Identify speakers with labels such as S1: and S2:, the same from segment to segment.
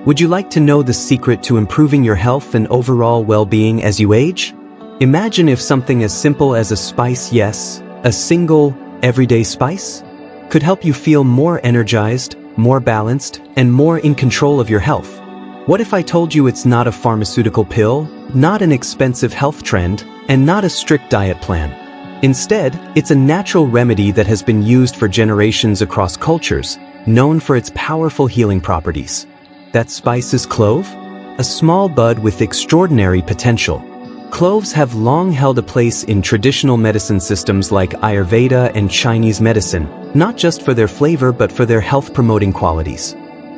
S1: Would you like to know the secret to improving your health and overall well-being as you age? Imagine if something as simple as a spice, yes, a single, everyday spice, could help you feel more energized, more balanced, and more in control of your health. What if I told you it's not a pharmaceutical pill, not an expensive health trend, and not a strict diet plan? Instead, it's a natural remedy that has been used for generations across cultures, known for its powerful healing properties. That spice is clove, a small bud with extraordinary potential. Cloves have long held a place in traditional medicine systems like Ayurveda and Chinese medicine, not just for their flavor but for their health-promoting qualities.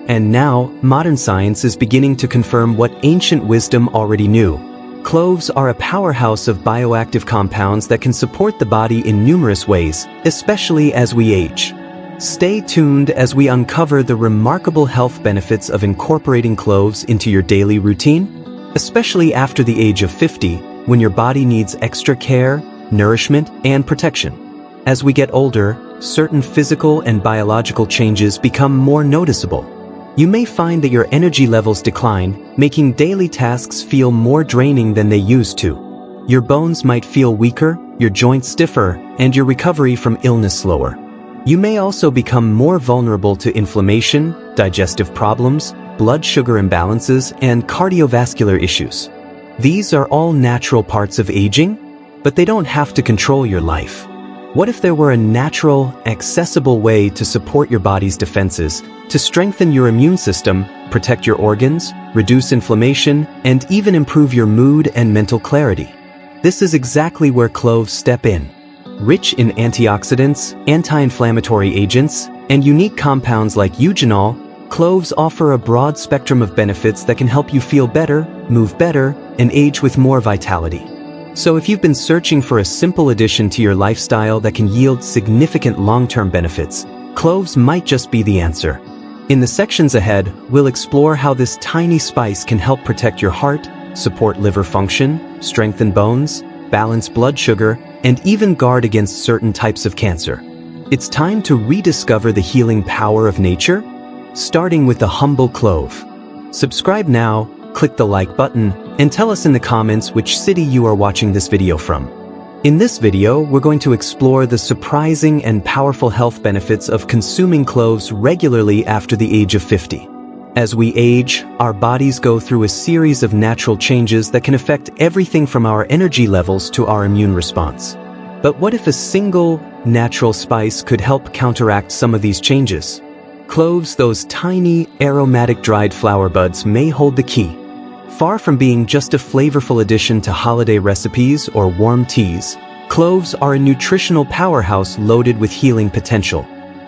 S1: And now, modern science is beginning to confirm what ancient wisdom already knew. Cloves are a powerhouse of bioactive compounds that can support the body in numerous ways, especially as we age. Stay tuned as we uncover the remarkable health benefits of incorporating cloves into your daily routine, especially after the age of 50, when your body needs extra care, nourishment, and protection. As we get older, certain physical and biological changes become more noticeable. You may find that your energy levels decline, making daily tasks feel more draining than they used to. Your bones might feel weaker, your joints stiffer, and your recovery from illness slower. You may also become more vulnerable to inflammation, digestive problems, blood sugar imbalances, and cardiovascular issues. These are all natural parts of aging, but they don't have to control your life. What if there were a natural, accessible way to support your body's defenses, to strengthen your immune system, protect your organs, reduce inflammation, and even improve your mood and mental clarity? This is exactly where cloves step in. Rich in antioxidants, anti-inflammatory agents, and unique compounds like eugenol, cloves offer a broad spectrum of benefits that can help you feel better, move better, and age with more vitality. So if you've been searching for a simple addition to your lifestyle that can yield significant long-term benefits, cloves might just be the answer. In the sections ahead, we'll explore how this tiny spice can help protect your heart, support liver function, strengthen bones, balance blood sugar, and even guard against certain types of cancer. It's time to rediscover the healing power of nature, starting with the humble clove. Subscribe now, click the like button, and tell us in the comments which city you are watching this video from. In this video, we're going to explore the surprising and powerful health benefits of consuming cloves regularly after the age of 50. As we age, our bodies go through a series of natural changes that can affect everything from our energy levels to our immune response. But what if a single, natural spice could help counteract some of these changes? Cloves, those tiny, aromatic dried flower buds, may hold the key. Far from being just a flavorful addition to holiday recipes or warm teas, cloves are a nutritional powerhouse loaded with healing potential.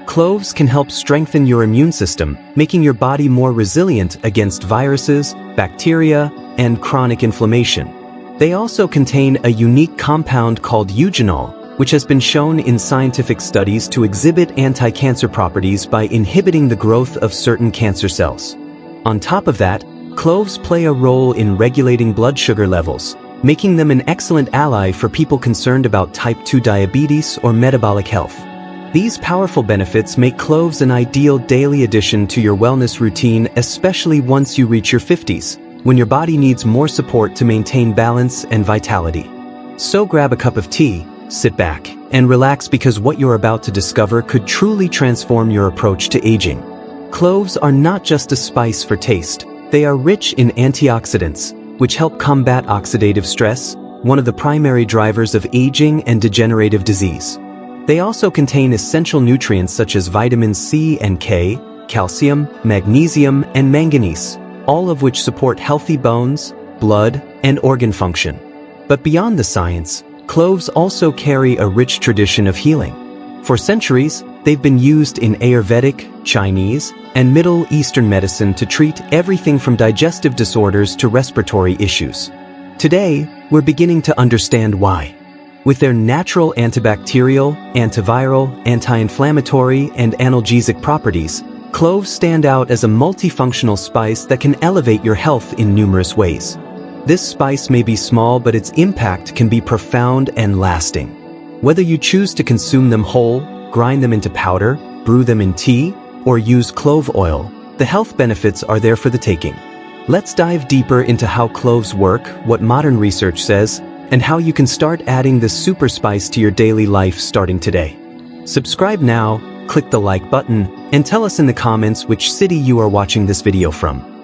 S1: Cloves can help strengthen your immune system, making your body more resilient against viruses, bacteria, and chronic inflammation. They also contain a unique compound called eugenol, which has been shown in scientific studies to exhibit anti-cancer properties by inhibiting the growth of certain cancer cells. On top of that, cloves play a role in regulating blood sugar levels, making them an excellent ally for people concerned about type 2 diabetes or metabolic health. These powerful benefits make cloves an ideal daily addition to your wellness routine, especially once you reach your 50s, when your body needs more support to maintain balance and vitality. So grab a cup of tea, sit back, and relax, because what you're about to discover could truly transform your approach to aging. Cloves are not just a spice for taste. They are rich in antioxidants, which help combat oxidative stress, one of the primary drivers of aging and degenerative disease. They also contain essential nutrients such as vitamins C and K, calcium, magnesium, and manganese, all of which support healthy bones, blood, and organ function. But beyond the science, cloves also carry a rich tradition of healing. For centuries, they've been used in Ayurvedic, Chinese, and Middle Eastern medicine to treat everything from digestive disorders to respiratory issues. Today, we're beginning to understand why. With their natural antibacterial, antiviral, anti-inflammatory, and analgesic properties, cloves stand out as a multifunctional spice that can elevate your health in numerous ways. This spice may be small, but its impact can be profound and lasting. Whether you choose to consume them whole, grind them into powder, brew them in tea, or use clove oil, The health benefits are there for the taking. Let's dive deeper into how cloves work, what modern research says, and how you can start adding this super spice to your daily life starting today. Subscribe now, click the like button, and tell us in the comments which city you are watching this video from.